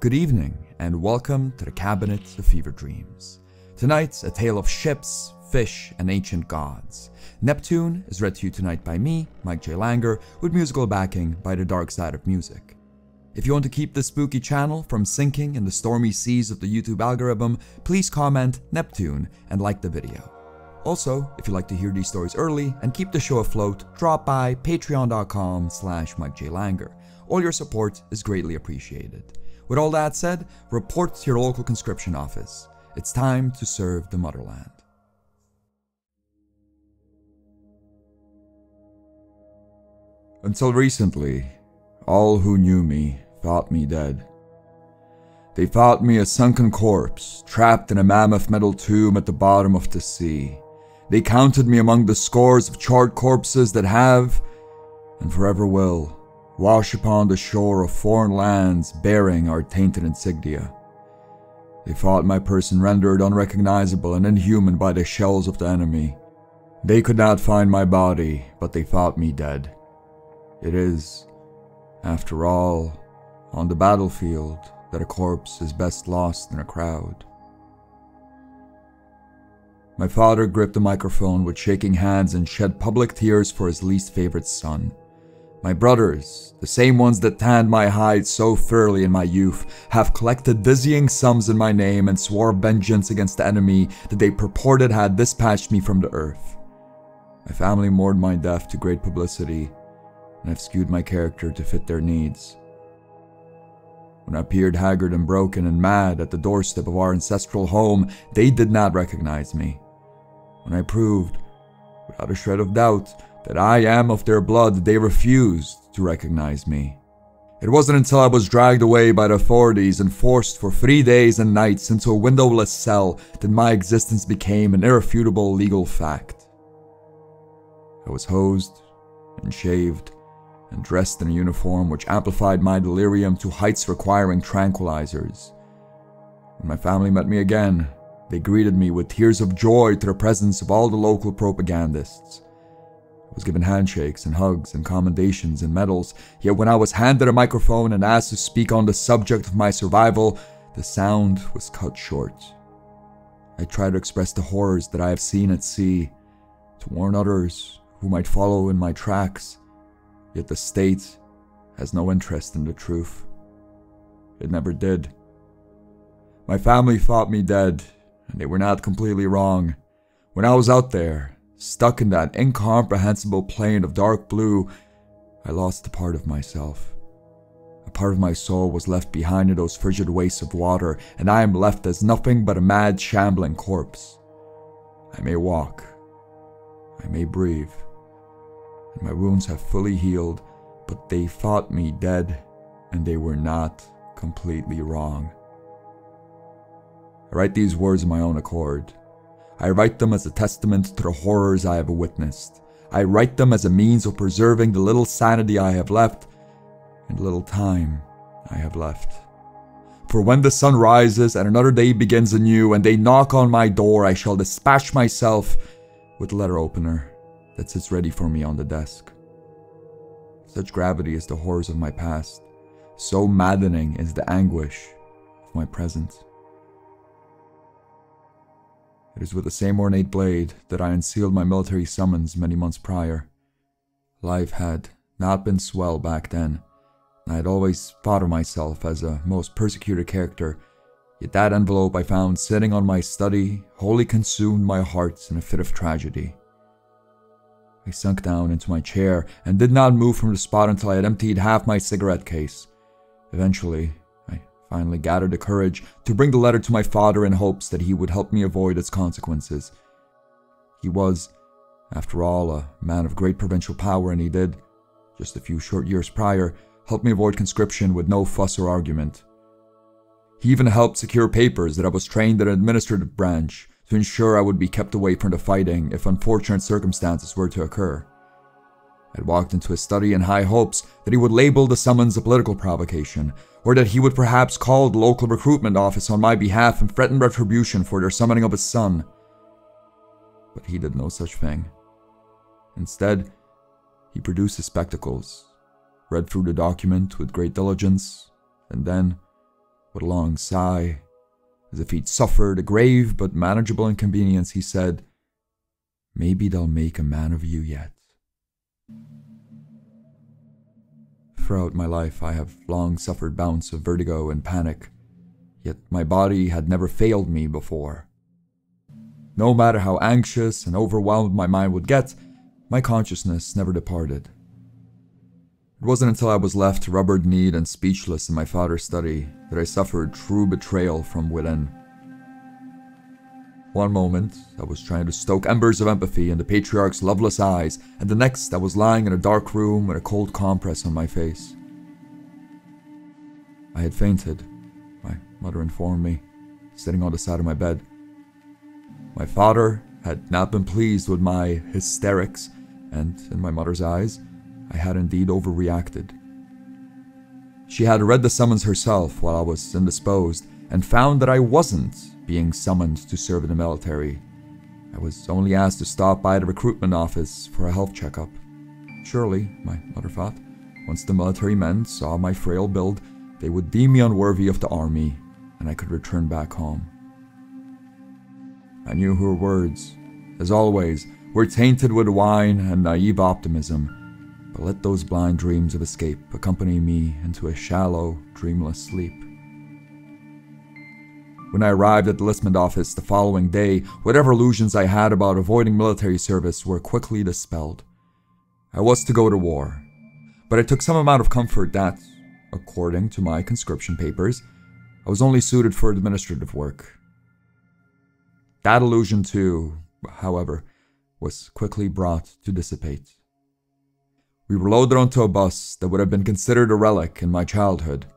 Good evening, and welcome to the Cabinet of Fever Dreams. Tonight's a tale of ships, fish, and ancient gods. Neptune is read to you tonight by me, Mike J. Langer, with musical backing by The Dark Side of Music. If you want to keep this spooky channel from sinking in the stormy seas of the YouTube algorithm, please comment Neptune and like the video. Also, if you'd like to hear these stories early and keep the show afloat, drop by patreon.com/MikeJLanger. All your support is greatly appreciated. With all that said, report to your local conscription office. It's time to serve the motherland. Until recently, all who knew me thought me dead. They thought me a sunken corpse, trapped in a mammoth metal tomb at the bottom of the sea. They counted me among the scores of charred corpses that have, and forever will, wash upon the shore of foreign lands bearing our tainted insignia. They thought my person rendered unrecognizable and inhuman by the shells of the enemy. They could not find my body, but they thought me dead. It is, after all, on the battlefield that a corpse is best lost in a crowd. My father gripped the microphone with shaking hands and shed public tears for his least favorite son. My brothers, the same ones that tanned my hide so thoroughly in my youth, have collected dizzying sums in my name and swore vengeance against the enemy that they purported had dispatched me from the earth. My family mourned my death to great publicity, and I've skewed my character to fit their needs. When I appeared haggard and broken and mad at the doorstep of our ancestral home, they did not recognize me. When I proved, without a shred of doubt, that I am of their blood, they refused to recognize me. It wasn't until I was dragged away by the authorities and forced for 3 days and nights into a windowless cell that my existence became an irrefutable legal fact. I was hosed and shaved and dressed in a uniform which amplified my delirium to heights requiring tranquilizers. When my family met me again, they greeted me with tears of joy to the presence of all the local propagandists. I was given handshakes and hugs and commendations and medals, yet when I was handed a microphone and asked to speak on the subject of my survival, the sound was cut short. I tried to express the horrors that I have seen at sea, to warn others who might follow in my tracks, yet the state has no interest in the truth. It never did. My family thought me dead, and they were not completely wrong. When I was out there, stuck in that incomprehensible plane of dark blue, I lost a part of myself. A part of my soul was left behind in those frigid wastes of water, and I am left as nothing but a mad, shambling corpse. I may walk, I may breathe, and my wounds have fully healed, but they thought me dead, and they were not completely wrong. I write these words of my own accord. I write them as a testament to the horrors I have witnessed. I write them as a means of preserving the little sanity I have left and the little time I have left. For when the sun rises and another day begins anew and they knock on my door, I shall dispatch myself with the letter opener that sits ready for me on the desk. Such gravity is the horrors of my past. So maddening is the anguish of my present. It is with the same ornate blade that I unsealed my military summons many months prior. Life had not been swell back then, and I had always thought of myself as a most persecuted character, yet that envelope I found sitting on my study wholly consumed my heart in a fit of tragedy. I sunk down into my chair and did not move from the spot until I had emptied half my cigarette case. Eventually, I finally gathered the courage to bring the letter to my father in hopes that he would help me avoid its consequences. He was, after all, a man of great provincial power, and he did, just a few short years prior, help me avoid conscription with no fuss or argument. He even helped secure papers that I was trained in an administrative branch to ensure I would be kept away from the fighting if unfortunate circumstances were to occur. I had walked into his study in high hopes that he would label the summons a political provocation, or that he would perhaps call the local recruitment office on my behalf and threaten retribution for their summoning of his son. But he did no such thing. Instead, he produced his spectacles, read through the document with great diligence, and then, With a long sigh, as if he'd suffered a grave but manageable inconvenience, he said, "Maybe they'll make a man of you yet." Throughout my life, I have long suffered bouts of vertigo and panic, yet my body had never failed me before. No matter how anxious and overwhelmed my mind would get, my consciousness never departed. It wasn't until I was left rubber-kneed and speechless in my father's study that I suffered true betrayal from within. One moment, I was trying to stoke embers of empathy in the patriarch's loveless eyes, and the next I was lying in a dark room with a cold compress on my face. I had fainted, my mother informed me, sitting on the side of my bed. My father had not been pleased with my hysterics, and in my mother's eyes, I had indeed overreacted. She had read the summons herself while I was indisposed, and found that I wasn't being summoned to serve in the military. I was only asked to stop by the recruitment office for a health checkup. Surely, my mother thought, once the military men saw my frail build, they would deem me unworthy of the army, and I could return back home. I knew her words, as always, were tainted with wine and naive optimism, but let those blind dreams of escape accompany me into a shallow, dreamless sleep. When I arrived at the enlistment office the following day, whatever illusions I had about avoiding military service were quickly dispelled. I was to go to war, but I took some amount of comfort that, according to my conscription papers, I was only suited for administrative work. That illusion too, however, was quickly brought to dissipate. We were loaded onto a bus that would have been considered a relic in my childhood.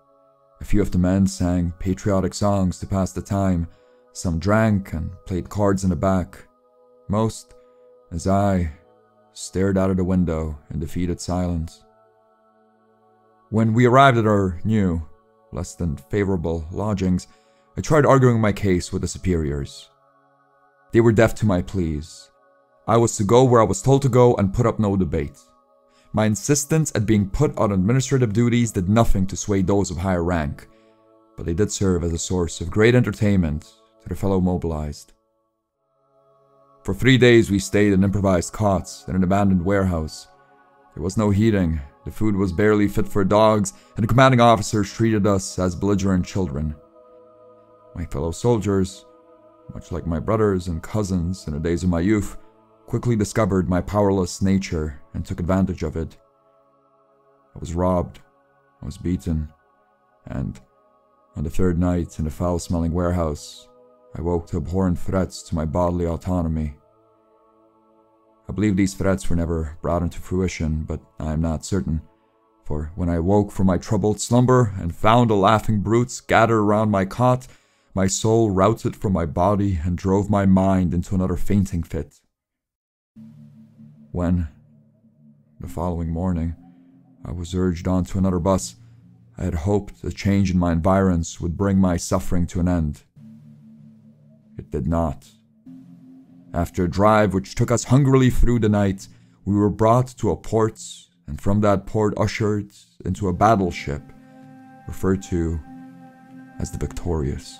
A few of the men sang patriotic songs to pass the time, some drank and played cards in the back. Most, as I stared out of the window in defeated silence. When we arrived at our new, less than favorable lodgings, I tried arguing my case with the superiors. They were deaf to my pleas. I was to go where I was told to go and put up no debate. My insistence at being put on administrative duties did nothing to sway those of higher rank, but they did serve as a source of great entertainment to the fellow mobilized. For 3 days we stayed in improvised cots in an abandoned warehouse. There was no heating, the food was barely fit for dogs, and the commanding officers treated us as belligerent children. My fellow soldiers, much like my brothers and cousins in the days of my youth, quickly discovered my powerless nature and took advantage of it. I was robbed, I was beaten, and on the third night in the foul-smelling warehouse, I woke to abhorrent threats to my bodily autonomy. I believe these threats were never brought into fruition, but I am not certain, for when I woke from my troubled slumber and found the laughing brutes gathered around my cot, my soul routed from my body and drove my mind into another fainting fit. When, the following morning, I was urged onto another bus, I had hoped a change in my environs would bring my suffering to an end. It did not. After a drive which took us hungrily through the night, we were brought to a port, and from that port ushered into a battleship, referred to as the Victorious.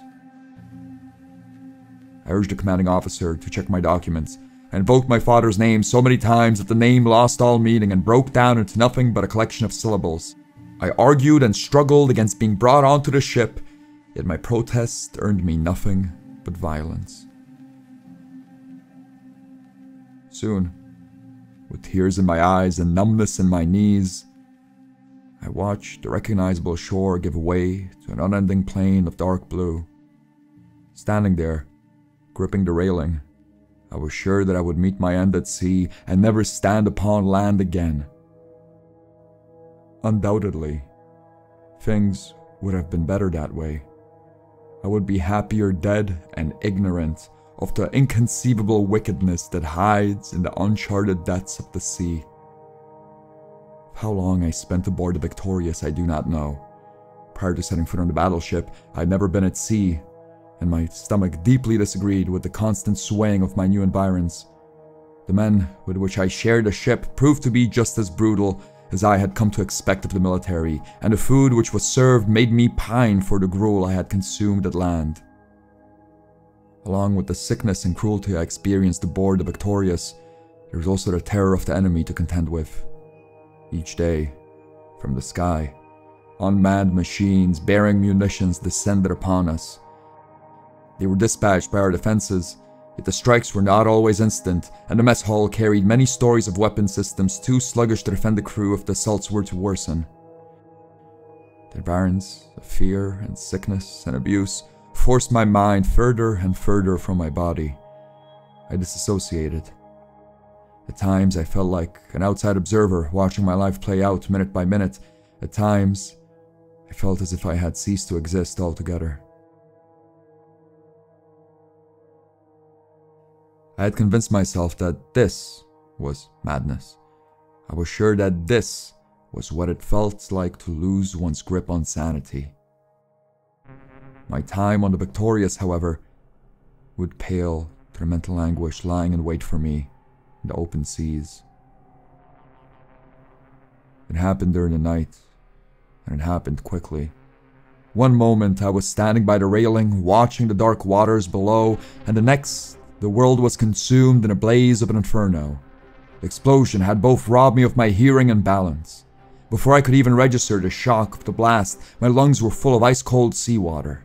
I urged the commanding officer to check my documents. I invoked my father's name so many times that the name lost all meaning and broke down into nothing but a collection of syllables. I argued and struggled against being brought onto the ship, yet my protest earned me nothing but violence. Soon, with tears in my eyes and numbness in my knees, I watched the recognizable shore give way to an unending plain of dark blue. Standing there, gripping the railing, I was sure that I would meet my end at sea and never stand upon land again. Undoubtedly, things would have been better that way. I would be happier dead and ignorant of the inconceivable wickedness that hides in the uncharted depths of the sea. How long I spent aboard the Victorious I do not know. Prior to setting foot on the battleship, I had never been at sea, and my stomach deeply disagreed with the constant swaying of my new environs. The men with which I shared the ship proved to be just as brutal, as I had come to expect of the military, and the food which was served made me pine for the gruel I had consumed at land. Along with the sickness and cruelty I experienced aboard the Victorious, there was also the terror of the enemy to contend with. Each day, from the sky, unmanned machines bearing munitions descended upon us. They were dispatched by our defenses, yet the strikes were not always instant, and the mess hall carried many stories of weapon systems too sluggish to defend the crew if the assaults were to worsen. The barrens of fear and sickness and abuse forced my mind further and further from my body. I disassociated. At times I felt like an outside observer watching my life play out minute by minute. At times I felt as if I had ceased to exist altogether. I had convinced myself that this was madness. I was sure that this was what it felt like to lose one's grip on sanity. My time on the Victorious, however, would pale to the mental anguish lying in wait for me in the open seas. It happened during the night, and it happened quickly. One moment I was standing by the railing, watching the dark waters below, and the next, the world was consumed in a blaze of an inferno. The explosion had both robbed me of my hearing and balance. Before I could even register the shock of the blast, my lungs were full of ice-cold seawater.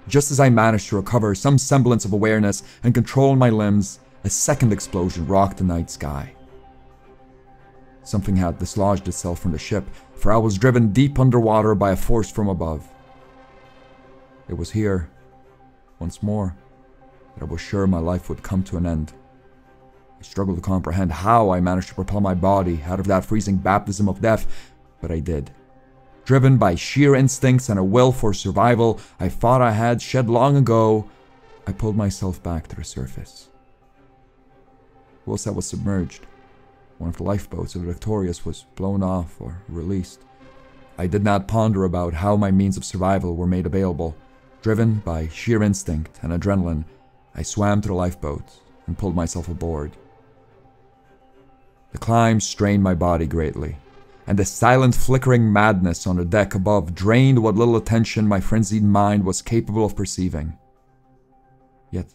Just as I managed to recover some semblance of awareness and control my limbs, a second explosion rocked the night sky. Something had dislodged itself from the ship, for I was driven deep underwater by a force from above. It was here, once more, that I was sure my life would come to an end. I struggled to comprehend how I managed to propel my body out of that freezing baptism of death, but I did. Driven by sheer instincts and a will for survival I thought I had shed long ago, I pulled myself back to the surface. Whilst I was submerged, one of the lifeboats of the Victorious was blown off or released. I did not ponder about how my means of survival were made available. Driven by sheer instinct and adrenaline, I swam to the lifeboat and pulled myself aboard. The climb strained my body greatly, and the silent flickering madness on the deck above drained what little attention my frenzied mind was capable of perceiving. Yet,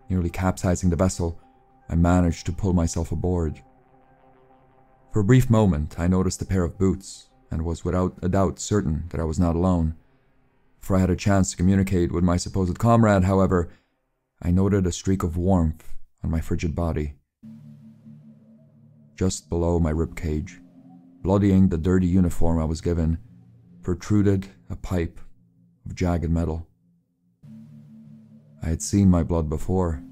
nearly capsizing the vessel, I managed to pull myself aboard. For a brief moment, I noticed a pair of boots, and was without a doubt certain that I was not alone. Before I had a chance to communicate with my supposed comrade, however, I noted a streak of warmth on my frigid body. Just below my ribcage, bloodying the dirty uniform I was given, protruded a pipe of jagged metal. I had seen my blood before.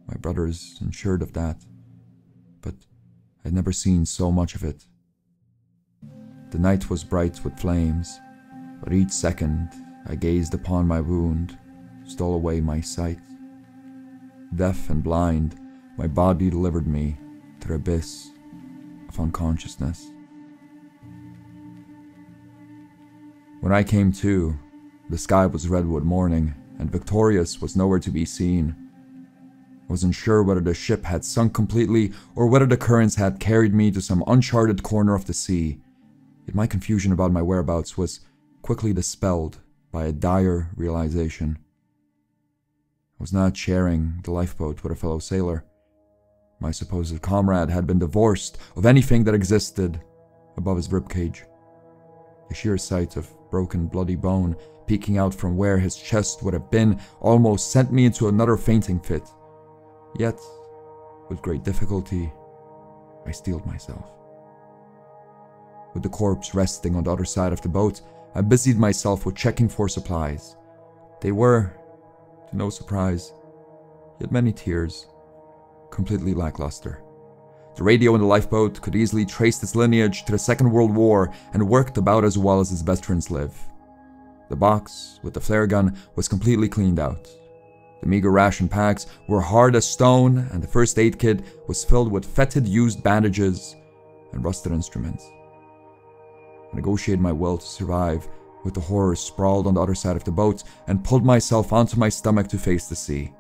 My brothers ensured of that, but I had never seen so much of it. The night was bright with flames, but each second I gazed upon my wound stole away my sight. Deaf and blind, my body delivered me to the abyss of unconsciousness. When I came to, the sky was redwood morning, and Victorious was nowhere to be seen. I wasn't sure whether the ship had sunk completely or whether the currents had carried me to some uncharted corner of the sea, yet my confusion about my whereabouts was quickly dispelled by a dire realization. I was not sharing the lifeboat with a fellow sailor. My supposed comrade had been divorced of anything that existed above his ribcage. The sheer sight of broken, bloody bone peeking out from where his chest would have been almost sent me into another fainting fit. Yet, with great difficulty, I steeled myself. With the corpse resting on the other side of the boat, I busied myself with checking for supplies. They were, to no surprise, yet many tears, completely lackluster. The radio in the lifeboat could easily trace its lineage to the Second World War and worked about as well as its veterans live. The box with the flare gun was completely cleaned out. The meager ration packs were hard as stone, and the first aid kit was filled with fetid used bandages and rusted instruments. I negotiated my will to survive with the horror sprawled on the other side of the boat and pulled myself onto my stomach to face the sea.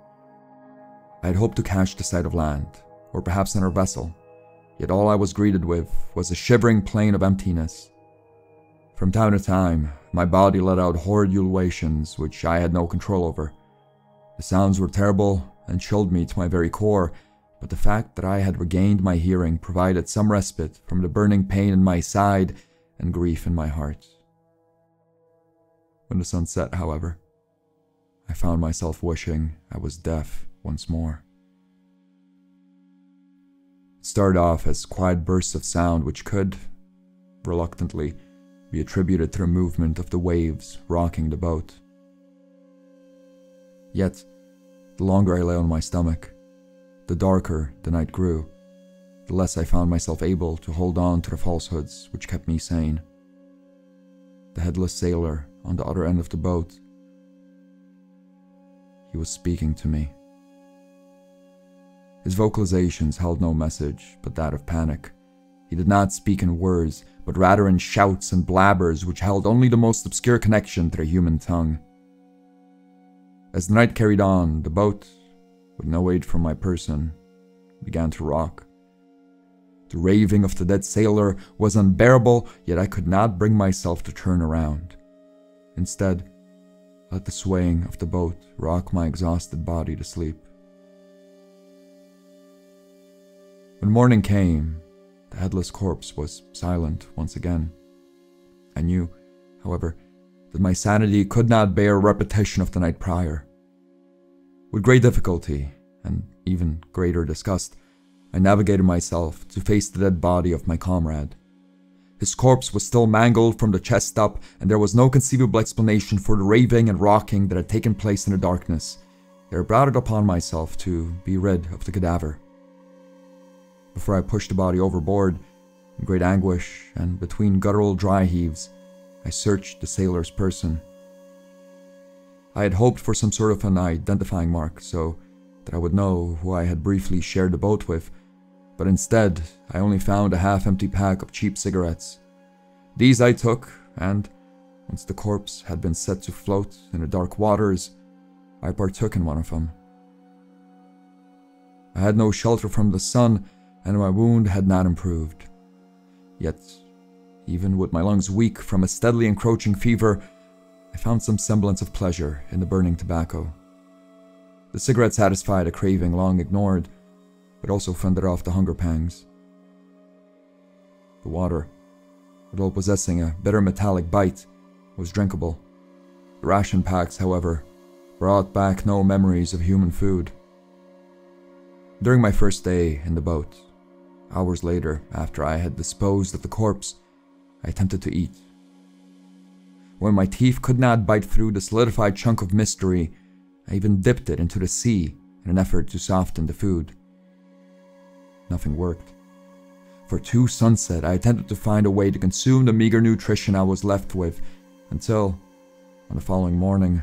I had hoped to catch the sight of land, or perhaps another vessel, yet all I was greeted with was a shivering plain of emptiness. From time to time, my body let out horrid ululations which I had no control over. The sounds were terrible and chilled me to my very core, but the fact that I had regained my hearing provided some respite from the burning pain in my side and grief in my heart. When the sun set, however, I found myself wishing I was deaf once more. It started off as quiet bursts of sound which could, reluctantly, be attributed to the movement of the waves rocking the boat. Yet, the longer I lay on my stomach, the darker the night grew, the less I found myself able to hold on to the falsehoods which kept me sane. The headless sailor on the other end of the boat, he was speaking to me. His vocalizations held no message but that of panic. He did not speak in words, but rather in shouts and blabbers which held only the most obscure connection to the human tongue. As the night carried on, the boat, with no aid from my person, began to rock. The raving of the dead sailor was unbearable, yet I could not bring myself to turn around. Instead, I let the swaying of the boat rock my exhausted body to sleep. When morning came, the headless corpse was silent once again. I knew, however, that my sanity could not bear a repetition of the night prior. With great difficulty, and even greater disgust, I navigated myself to face the dead body of my comrade. His corpse was still mangled from the chest up, and there was no conceivable explanation for the raving and rocking that had taken place in the darkness. Yet I brought it upon myself to be rid of the cadaver. Before I pushed the body overboard, in great anguish and between guttural dry heaves, I searched the sailor's person. I had hoped for some sort of an identifying mark so that I would know who I had briefly shared the boat with, but instead I only found a half-empty pack of cheap cigarettes. These I took, and once the corpse had been set to float in the dark waters, I partook in one of them. I had no shelter from the sun, and my wound had not improved. Yet, even with my lungs weak from a steadily encroaching fever, I found some semblance of pleasure in the burning tobacco. The cigarette satisfied a craving long ignored, but also fended off the hunger pangs. The water, although possessing a bitter metallic bite, was drinkable. The ration packs, however, brought back no memories of human food. During my first day in the boat, hours later, after I had disposed of the corpse, I attempted to eat. When my teeth could not bite through the solidified chunk of mystery, I even dipped it into the sea in an effort to soften the food. Nothing worked. For to sunset, I attempted to find a way to consume the meager nutrition I was left with, until, on the following morning,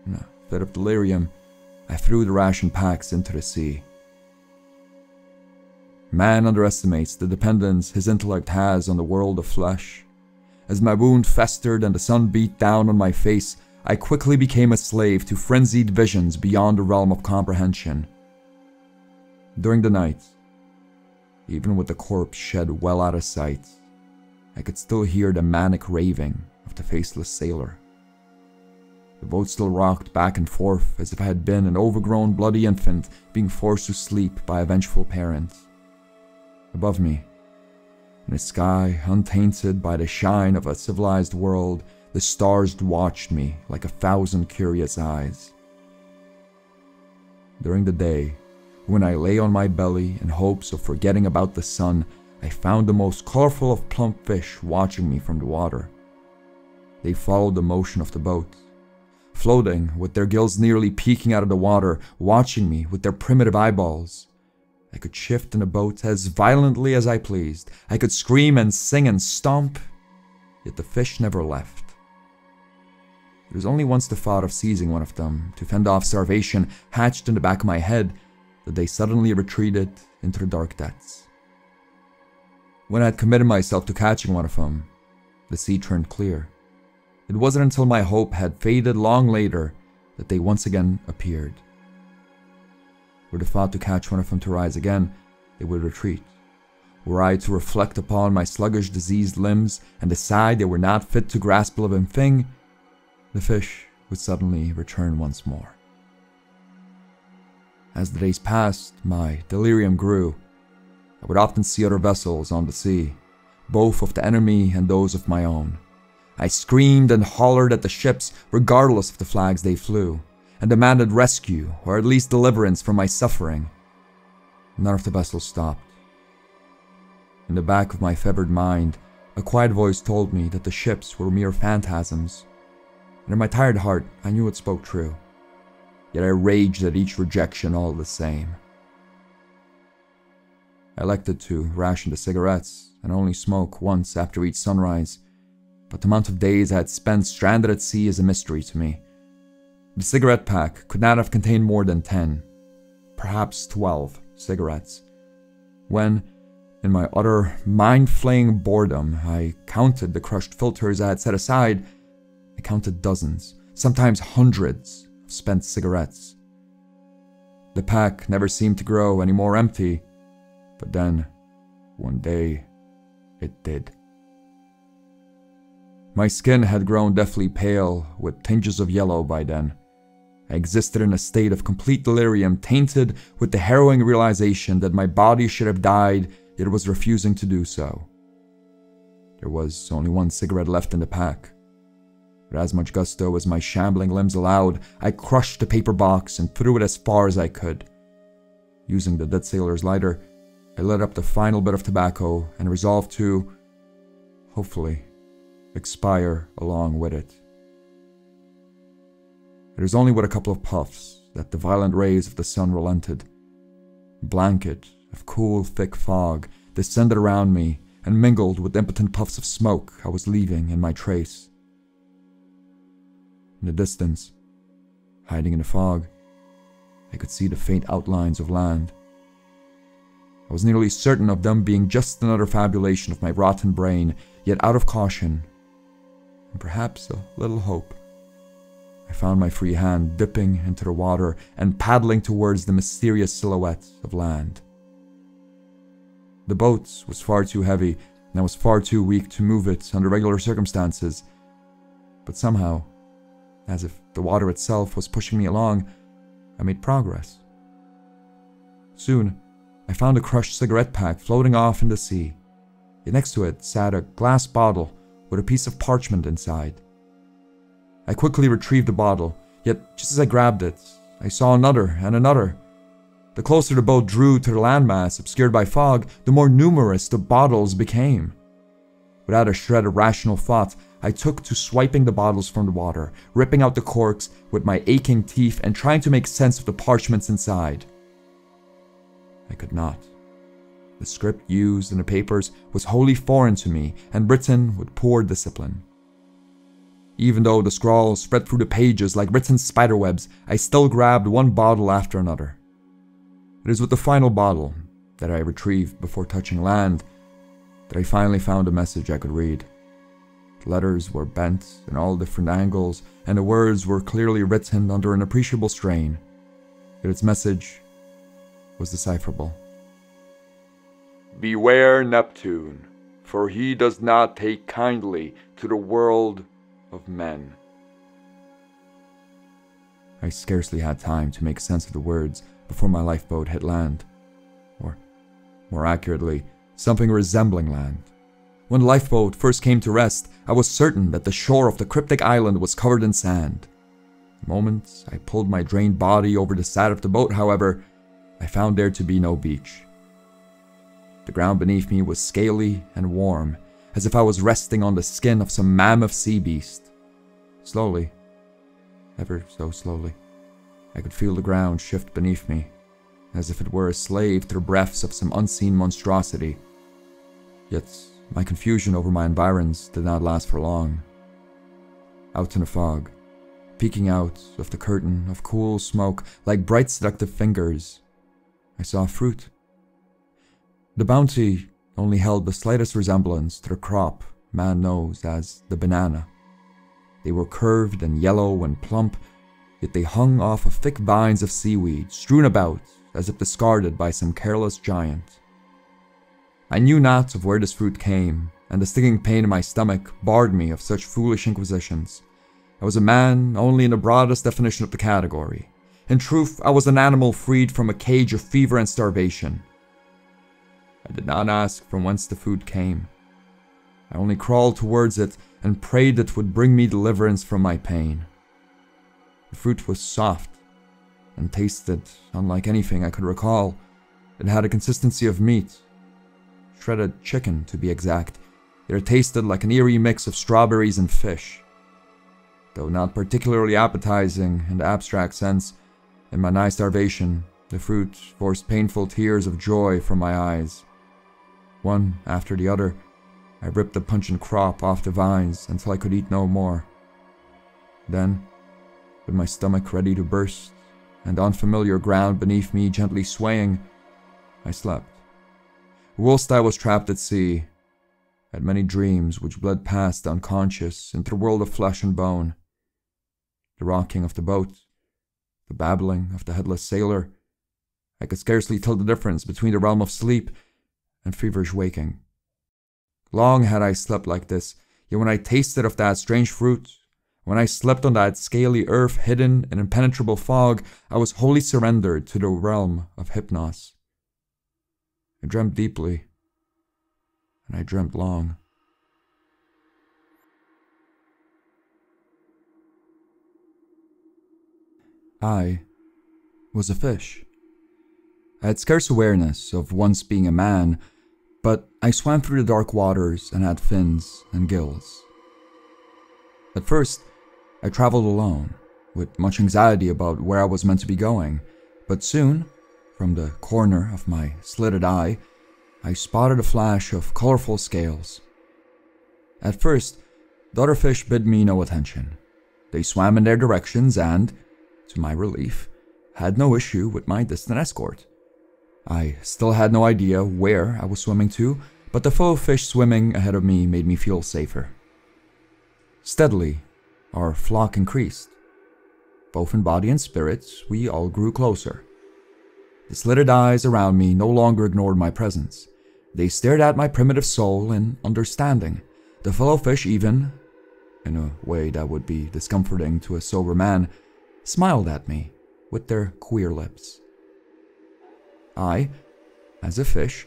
in a fit of delirium, I threw the ration packs into the sea. Man underestimates the dependence his intellect has on the world of flesh. As my wound festered and the sun beat down on my face, I quickly became a slave to frenzied visions beyond the realm of comprehension. During the night, even with the corpse shed well out of sight, I could still hear the manic raving of the faceless sailor. The boat still rocked back and forth as if I had been an overgrown bloody infant being forced to sleep by a vengeful parent. Above me, in a sky untainted by the shine of a civilized world, the stars watched me like 1,000 curious eyes. During the day, when I lay on my belly in hopes of forgetting about the sun, I found the most colorful of plump fish watching me from the water. They followed the motion of the boat, floating with their gills nearly peeking out of the water, watching me with their primitive eyeballs. I could shift in the boat as violently as I pleased. I could scream and sing and stomp, yet the fish never left. It was only once the thought of seizing one of them to fend off starvation hatched in the back of my head that they suddenly retreated into the dark depths. When I had committed myself to catching one of them, the sea turned clear. It wasn't until my hope had faded long later that they once again appeared. Were the thought to catch one of them to rise again, they would retreat, were I to reflect upon my sluggish, diseased limbs and decide they were not fit to grasp a living thing, the fish would suddenly return once more. As the days passed, my delirium grew. I would often see other vessels on the sea, both of the enemy and those of my own. I screamed and hollered at the ships regardless of the flags they flew, and demanded rescue or at least deliverance from my suffering. None of the vessels stopped. In the back of my fevered mind, a quiet voice told me that the ships were mere phantasms, and in my tired heart I knew it spoke true. Yet I raged at each rejection all the same. I elected to ration the cigarettes and only smoke once after each sunrise, but the amount of days I had spent stranded at sea is a mystery to me. The cigarette pack could not have contained more than 10, perhaps 12 cigarettes. When, in my utter mind-flaying boredom, I counted the crushed filters I had set aside, I counted dozens, sometimes hundreds, of spent cigarettes. The pack never seemed to grow any more empty, but then, one day, it did. My skin had grown deathly pale, with tinges of yellow by then. I existed in a state of complete delirium, tainted with the harrowing realization that my body should have died, yet it was refusing to do so. There was only one cigarette left in the pack. With as much gusto as my shambling limbs allowed, I crushed the paper box and threw it as far as I could. Using the dead sailor's lighter, I lit up the final bit of tobacco and resolved to, hopefully, expire along with it. It was only with a couple of puffs that the violent rays of the sun relented. A blanket of cool, thick fog descended around me and mingled with impotent puffs of smoke I was leaving in my trace. In the distance, hiding in the fog, I could see the faint outlines of land. I was nearly certain of them being just another fabulation of my rotten brain, yet out of caution, and perhaps a little hope, I found my free hand dipping into the water and paddling towards the mysterious silhouette of land. The boat was far too heavy, and I was far too weak to move it under regular circumstances, but somehow, as if the water itself was pushing me along, I made progress. Soon, I found a crushed cigarette pack floating off in the sea. Yet next to it sat a glass bottle with a piece of parchment inside. I quickly retrieved the bottle, yet just as I grabbed it, I saw another and another. The closer the boat drew to the landmass obscured by fog, the more numerous the bottles became. Without a shred of rational thought, I took to swiping the bottles from the water, ripping out the corks with my aching teeth and trying to make sense of the parchments inside. I could not. The script used in the papers was wholly foreign to me and written with poor discipline. Even though the scrawls spread through the pages like written spiderwebs, I still grabbed one bottle after another. It is with the final bottle, that I retrieved before touching land, that I finally found a message I could read. The letters were bent in all different angles, and the words were clearly written under an appreciable strain, yet its message was decipherable. Beware Neptune, for he does not take kindly to the world of men. I scarcely had time to make sense of the words before my lifeboat hit land, or, more accurately, something resembling land. When the lifeboat first came to rest, I was certain that the shore of the cryptic island was covered in sand. The moment I pulled my drained body over the side of the boat, however, I found there to be no beach. The ground beneath me was scaly and warm, as if I was resting on the skin of some mammoth sea beast. Slowly, ever so slowly, I could feel the ground shift beneath me, as if it were a slave to the breaths of some unseen monstrosity. Yet my confusion over my environs did not last for long. Out in the fog, peeking out of the curtain of cool smoke like bright seductive fingers, I saw fruit. The bounty only held the slightest resemblance to the crop man knows as the banana. They were curved and yellow and plump, yet they hung off of thick vines of seaweed strewn about as if discarded by some careless giant. I knew not of where this fruit came, and the stinging pain in my stomach barred me of such foolish inquisitions. I was a man only in the broadest definition of the category. In truth, I was an animal freed from a cage of fever and starvation. I did not ask from whence the food came. I only crawled towards it and prayed it would bring me deliverance from my pain. The fruit was soft and tasted unlike anything I could recall. It had a consistency of meat, shredded chicken to be exact. It tasted like an eerie mix of strawberries and fish. Though not particularly appetizing in the abstract sense, in my nigh starvation, the fruit forced painful tears of joy from my eyes. One after the other, I ripped the pungent crop off the vines until I could eat no more. Then, with my stomach ready to burst and unfamiliar ground beneath me gently swaying, I slept. Whilst I was trapped at sea, I had many dreams which bled past the unconscious into the world of flesh and bone. The rocking of the boat, the babbling of the headless sailor. I could scarcely tell the difference between the realm of sleep and feverish waking. Long had I slept like this, yet when I tasted of that strange fruit, when I slept on that scaly earth hidden in impenetrable fog, I was wholly surrendered to the realm of hypnos. I dreamt deeply, and I dreamt long. I was a fish. I had scarce awareness of once being a man, but I swam through the dark waters and had fins and gills. At first, I traveled alone, with much anxiety about where I was meant to be going, but soon, from the corner of my slitted eye, I spotted a flash of colorful scales. At first, the other fish bid me no attention. They swam in their directions and, to my relief, had no issue with my distant escort. I still had no idea where I was swimming to, but the flow of fish swimming ahead of me made me feel safer. Steadily, our flock increased. Both in body and spirit, we all grew closer. The slitted eyes around me no longer ignored my presence. They stared at my primitive soul in understanding. The fellow fish even, in a way that would be discomforting to a sober man, smiled at me with their queer lips. I, as a fish,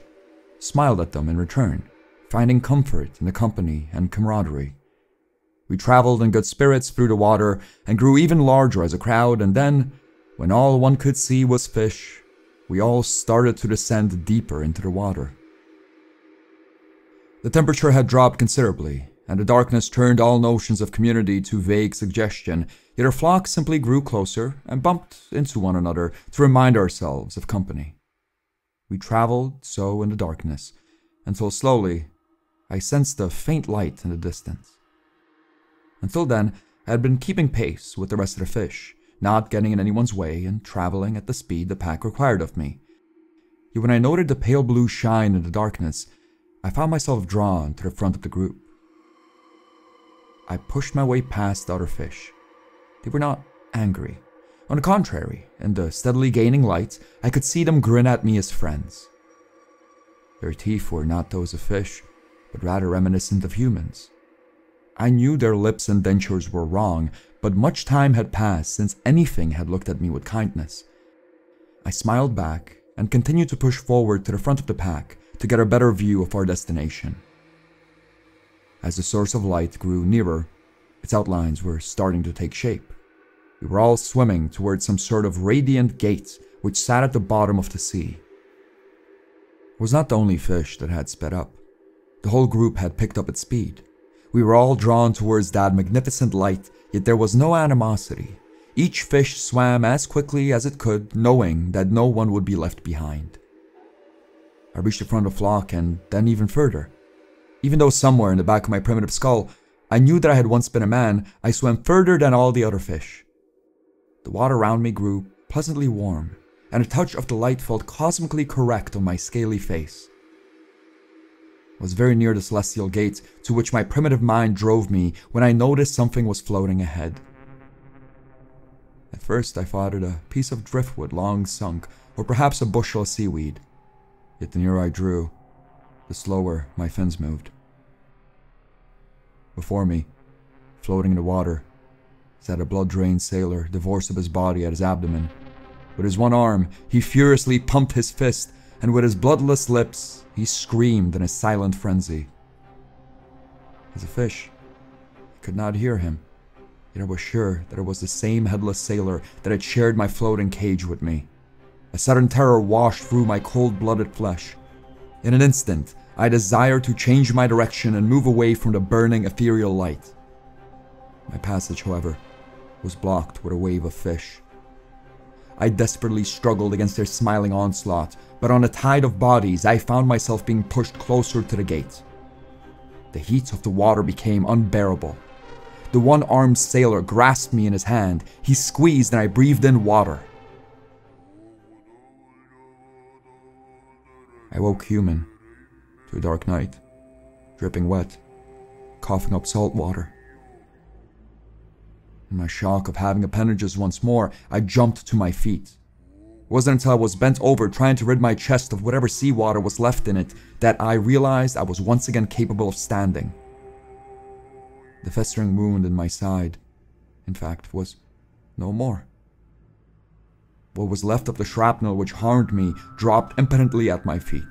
smiled at them in return, finding comfort in the company and camaraderie. We traveled in good spirits through the water and grew even larger as a crowd, and then, when all one could see was fish, we all started to descend deeper into the water. The temperature had dropped considerably, and the darkness turned all notions of community to vague suggestion, yet our flock simply grew closer and bumped into one another to remind ourselves of company. We traveled so in the darkness, until slowly I sensed a faint light in the distance. Until then, I had been keeping pace with the rest of the fish, not getting in anyone's way and traveling at the speed the pack required of me. Yet when I noted the pale blue shine in the darkness, I found myself drawn to the front of the group. I pushed my way past the other fish. They were not angry. On the contrary, in the steadily gaining light, I could see them grin at me as friends. Their teeth were not those of fish, but rather reminiscent of humans. I knew their lips and dentures were wrong, but much time had passed since anything had looked at me with kindness. I smiled back and continued to push forward to the front of the pack to get a better view of our destination. As the source of light grew nearer, its outlines were starting to take shape. We were all swimming towards some sort of radiant gate which sat at the bottom of the sea. I was not the only fish that had sped up. The whole group had picked up its speed. We were all drawn towards that magnificent light, yet there was no animosity. Each fish swam as quickly as it could, knowing that no one would be left behind. I reached the front of the flock and then even further. Even though somewhere in the back of my primitive skull, I knew that I had once been a man, I swam further than all the other fish. The water around me grew pleasantly warm, and a touch of the light felt cosmically correct on my scaly face. I was very near the celestial gate to which my primitive mind drove me when I noticed something was floating ahead. At first I thought it a piece of driftwood long sunk, or perhaps a bushel of seaweed. Yet the nearer I drew, the slower my fins moved. Before me, floating in the water, sat a blood-drained sailor, divorced of his body at his abdomen. With his one arm, he furiously pumped his fist, and with his bloodless lips, he screamed in a silent frenzy. As a fish, I could not hear him, yet I was sure that it was the same headless sailor that had shared my floating cage with me. A sudden terror washed through my cold-blooded flesh. In an instant, I desired to change my direction and move away from the burning ethereal light. My passage, however, was blocked with a wave of fish. I desperately struggled against their smiling onslaught, but on a tide of bodies, I found myself being pushed closer to the gate. The heat of the water became unbearable. The one-armed sailor grasped me in his hand. He squeezed and I breathed in water. I woke human to a dark night, dripping wet, coughing up salt water. In my shock of having appendages once more, I jumped to my feet. It wasn't until I was bent over trying to rid my chest of whatever seawater was left in it that I realized I was once again capable of standing. The festering wound in my side, in fact, was no more. What was left of the shrapnel which harmed me dropped impotently at my feet.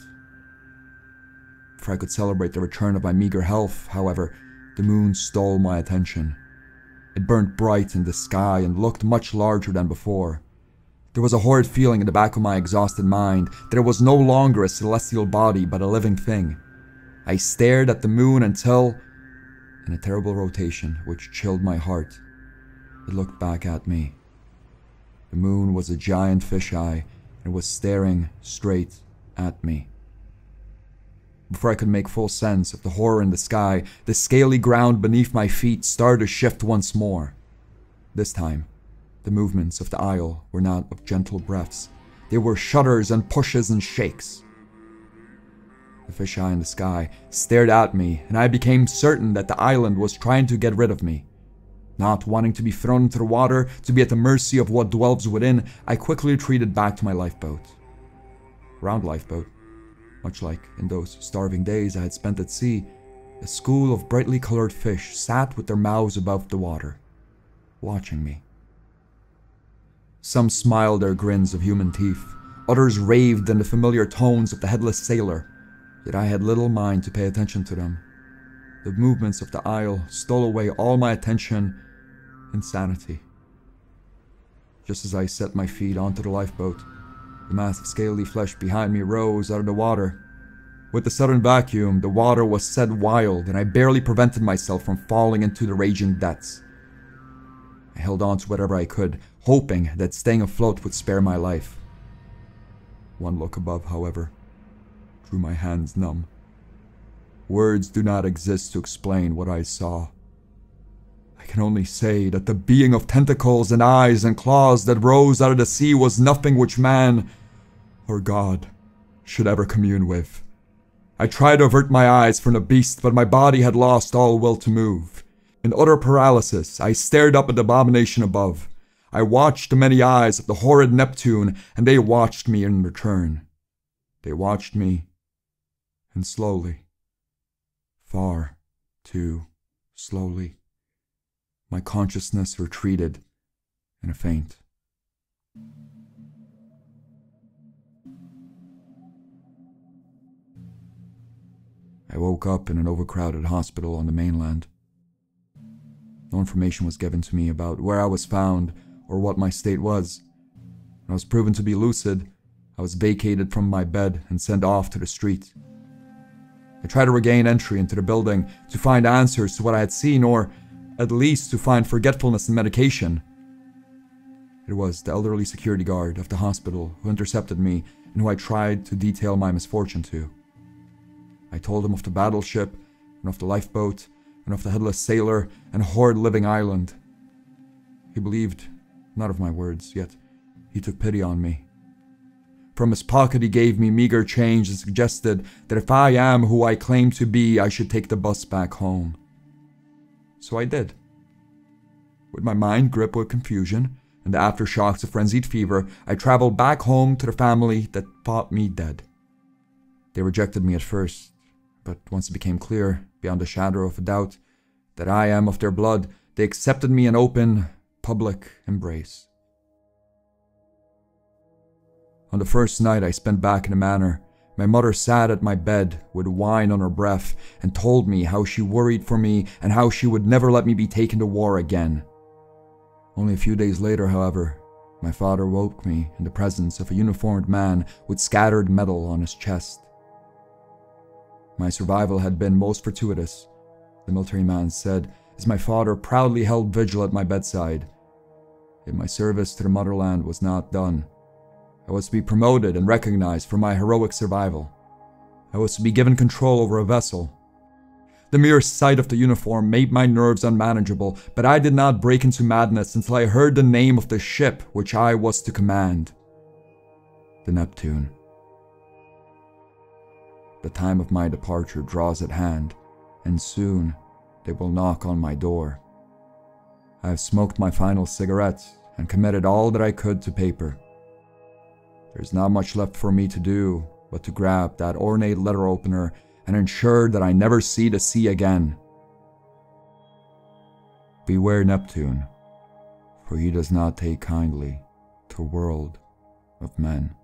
Before I could celebrate the return of my meager health, however, the moon stole my attention. It burnt bright in the sky and looked much larger than before. There was a horrid feeling in the back of my exhausted mind that it was no longer a celestial body but a living thing. I stared at the moon until, in a terrible rotation which chilled my heart, it looked back at me. The moon was a giant fisheye and was staring straight at me. Before I could make full sense of the horror in the sky, the scaly ground beneath my feet started to shift once more. This time, the movements of the isle were not of gentle breaths. They were shudders and pushes and shakes. The fisheye in the sky stared at me, and I became certain that the island was trying to get rid of me. Not wanting to be thrown into the water, to be at the mercy of what dwells within, I quickly retreated back to my lifeboat. Round lifeboat, much like in those starving days I had spent at sea, a school of brightly colored fish sat with their mouths above the water, watching me. Some smiled their grins of human teeth, others raved in the familiar tones of the headless sailor, yet I had little mind to pay attention to them. The movements of the isle stole away all my attention and sanity. Just as I set my feet onto the lifeboat, the mass of scaly flesh behind me rose out of the water. With the sudden vacuum, the water was set wild, and I barely prevented myself from falling into the raging depths. I held on to whatever I could, hoping that staying afloat would spare my life. One look above, however, drew my hands numb. Words do not exist to explain what I saw. I can only say that the being of tentacles and eyes and claws that rose out of the sea was nothing which man, or God, should ever commune with. I tried to avert my eyes from the beast, but my body had lost all will to move. In utter paralysis, I stared up at the abomination above. I watched the many eyes of the horrid Neptune, and they watched me in return. They watched me, and slowly, far too slowly, my consciousness retreated in a faint. I woke up in an overcrowded hospital on the mainland. No information was given to me about where I was found or what my state was. When I was proven to be lucid, I was vacated from my bed and sent off to the street. I tried to regain entry into the building to find answers to what I had seen, or at least to find forgetfulness and medication. It was the elderly security guard of the hospital who intercepted me and who I tried to detail my misfortune to. I told him of the battleship, and of the lifeboat, and of the headless sailor and horrid living island. He believed none of my words, yet he took pity on me. From his pocket he gave me meager change and suggested that if I am who I claim to be, I should take the bus back home. So I did. With my mind gripped with confusion and the aftershocks of frenzied fever, I traveled back home to the family that thought me dead. They rejected me at first, but once it became clear, beyond a shadow of a doubt, that I am of their blood, they accepted me in open, public embrace. On the first night I spent back in the manor, my mother sat at my bed with wine on her breath and told me how she worried for me and how she would never let me be taken to war again. Only a few days later, however, my father woke me in the presence of a uniformed man with scattered metal on his chest. My survival had been most fortuitous, the military man said, as my father proudly held vigil at my bedside. Yet my service to the motherland was not done. I was to be promoted and recognized for my heroic survival. I was to be given control over a vessel. The mere sight of the uniform made my nerves unmanageable, but I did not break into madness until I heard the name of the ship which I was to command. The Neptune. The time of my departure draws at hand, and soon they will knock on my door. I have smoked my final cigarette and committed all that I could to paper. There's not much left for me to do but to grab that ornate letter opener and ensure that I never see the sea again. Beware Neptune, for he does not take kindly to a world of men.